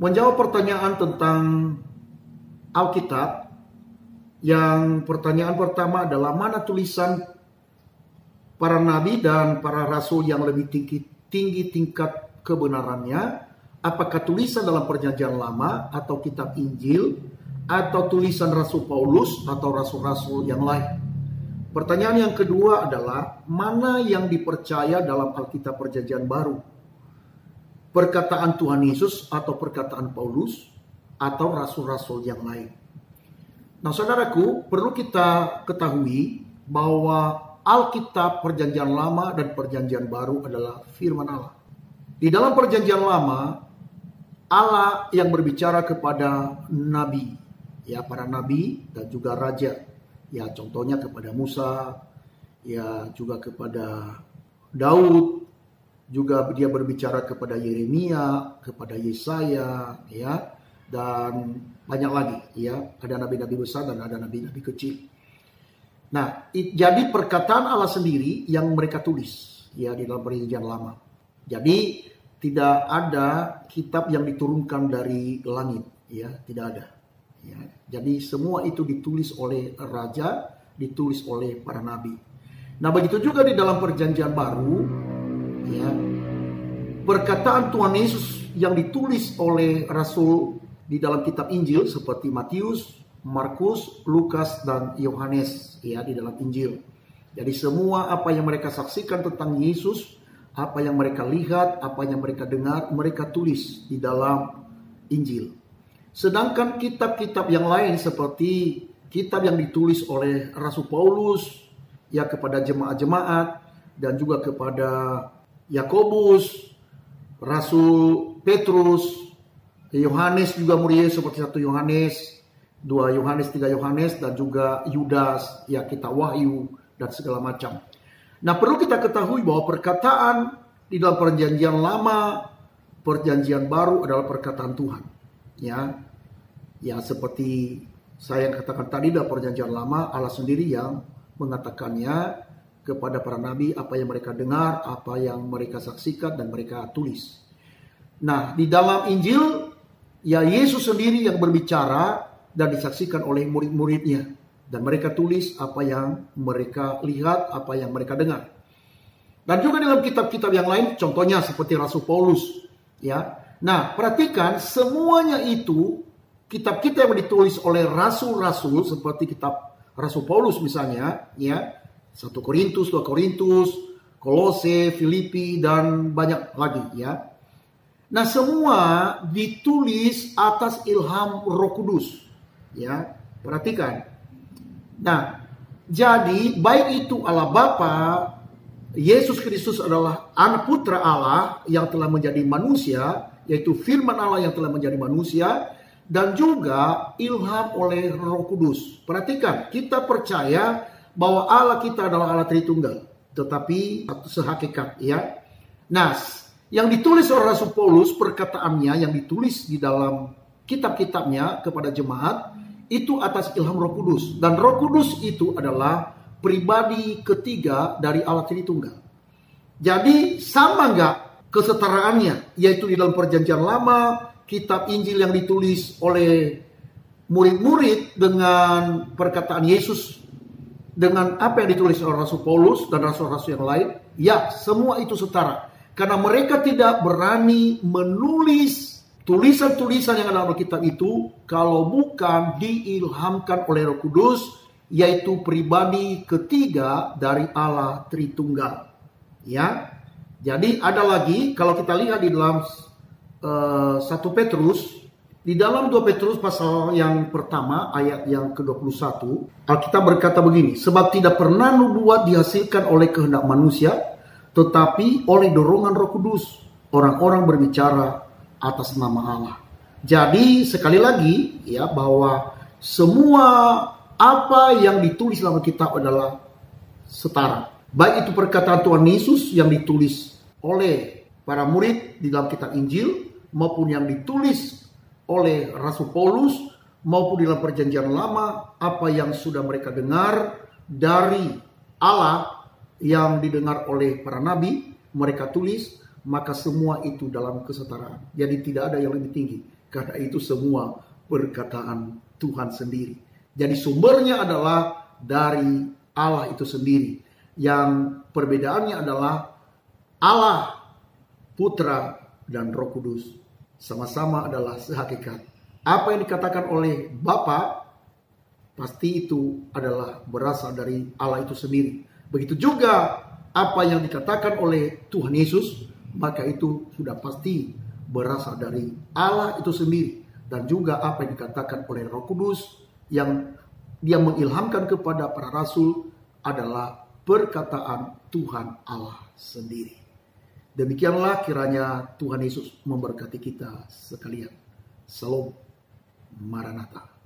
menjawab pertanyaan tentang Alkitab. Yang pertanyaan pertama adalah mana tulisan para nabi dan para rasul yang lebih tinggi tingkat kebenarannya? Apakah tulisan dalam Perjanjian Lama atau kitab Injil, atau tulisan Rasul Paulus atau rasul-rasul yang lain? Pertanyaan yang kedua adalah mana yang dipercaya dalam Alkitab Perjanjian Baru? Perkataan Tuhan Yesus atau perkataan Paulus atau rasul-rasul yang lain? Nah, saudaraku, perlu kita ketahui bahwa Alkitab Perjanjian Lama dan Perjanjian Baru adalah firman Allah. Di dalam Perjanjian Lama, Allah yang berbicara kepada nabi, ya, para nabi dan juga raja, ya, contohnya kepada Musa, ya, juga kepada Daud, juga dia berbicara kepada Yeremia, kepada Yesaya, ya, dan banyak lagi, ya, ada nabi-nabi besar dan ada nabi-nabi kecil. Nah, jadi perkataan Allah sendiri yang mereka tulis, ya, di dalam Perjanjian Lama. Jadi tidak ada kitab yang diturunkan dari langit, ya, tidak ada. Ya, jadi semua itu ditulis oleh raja, ditulis oleh para nabi. Nah, begitu juga di dalam Perjanjian Baru, ya, perkataan Tuhan Yesus yang ditulis oleh rasul di dalam kitab Injil seperti Matius, Markus, Lukas, dan Yohanes, ya, di dalam Injil. Jadi semua apa yang mereka saksikan tentang Yesus, apa yang mereka lihat, apa yang mereka dengar, mereka tulis di dalam Injil. Sedangkan kitab-kitab yang lain seperti kitab yang ditulis oleh Rasul Paulus, ya, kepada jemaat-jemaat dan juga kepada Yakobus, Rasul Petrus, Yohanes juga murid seperti 1 Yohanes, 2 Yohanes, 3 Yohanes, dan juga Yudas, ya, kitab Wahyu dan segala macam. Nah, perlu kita ketahui bahwa perkataan di dalam Perjanjian Lama, Perjanjian Baru adalah perkataan Tuhan. Ya, ya, seperti saya katakan tadi, dalam Perjanjian Lama Allah sendiri yang mengatakannya kepada para nabi, apa yang mereka dengar, apa yang mereka saksikan dan mereka tulis. Nah, di dalam Injil, ya, Yesus sendiri yang berbicara dan disaksikan oleh murid-muridnya. Dan mereka tulis apa yang mereka lihat, apa yang mereka dengar. Dan juga dalam kitab-kitab yang lain, contohnya seperti Rasul Paulus. Ya. Nah, perhatikan semuanya itu, kitab-kitab yang ditulis oleh rasul-rasul, seperti kitab Rasul Paulus misalnya, ya, 1 Korintus, 2 Korintus, Kolose, Filipi, dan banyak lagi, ya. Nah, semua ditulis atas ilham Roh Kudus. Ya, perhatikan. Nah, jadi baik itu Allah Bapa, Yesus Kristus adalah anak putra Allah yang telah menjadi manusia, yaitu firman Allah yang telah menjadi manusia, dan juga ilham oleh Roh Kudus. Perhatikan, kita percaya bahwa Allah kita adalah Allah Tritunggal, tetapi sehakikat, ya. Nah, yang ditulis oleh Rasul Paulus, perkataannya yang ditulis di dalam kitab-kitabnya kepada jemaat, itu atas ilham Roh Kudus. Dan Roh Kudus itu adalah pribadi ketiga dari Allah Tritunggal. Jadi sama nggak kesetaraannya? Yaitu di dalam Perjanjian Lama, kitab Injil yang ditulis oleh murid-murid dengan perkataan Yesus, dengan apa yang ditulis oleh Rasul Paulus dan rasul-rasul yang lain, ya, semua itu setara. Karena mereka tidak berani menulis tulisan-tulisan yang ada dalam kitab itu kalau bukan diilhamkan oleh Roh Kudus, yaitu pribadi ketiga dari Allah Tritunggal. Ya, jadi ada lagi kalau kita lihat di dalam 1 Petrus, di dalam 2 Petrus pasal yang pertama ayat yang ke-21, Alkitab berkata begini, sebab tidak pernah nubuat dihasilkan oleh kehendak manusia, tetapi oleh dorongan Roh Kudus orang-orang berbicara atas nama Allah. Jadi sekali lagi, ya, bahwa semua apa yang ditulis dalam kitab adalah setara. Baik itu perkataan Tuhan Yesus yang ditulis oleh para murid di dalam kitab Injil, maupun yang ditulis oleh Rasul Paulus, maupun di dalam Perjanjian Lama, apa yang sudah mereka dengar dari Allah yang didengar oleh para nabi, mereka tulis, maka semua itu dalam kesetaraan. Jadi tidak ada yang lebih tinggi. Karena itu semua perkataan Tuhan sendiri. Jadi sumbernya adalah dari Allah itu sendiri. Yang perbedaannya adalah Allah, Putra, dan Roh Kudus sama-sama adalah sehakikat. Apa yang dikatakan oleh Bapa pasti itu adalah berasal dari Allah itu sendiri. Begitu juga apa yang dikatakan oleh Tuhan Yesus, maka itu sudah pasti berasal dari Allah itu sendiri. Dan juga apa yang dikatakan oleh Roh Kudus yang dia mengilhamkan kepada para rasul adalah perkataan Tuhan Allah sendiri. Demikianlah kiranya Tuhan Yesus memberkati kita sekalian. Salam Maranatha.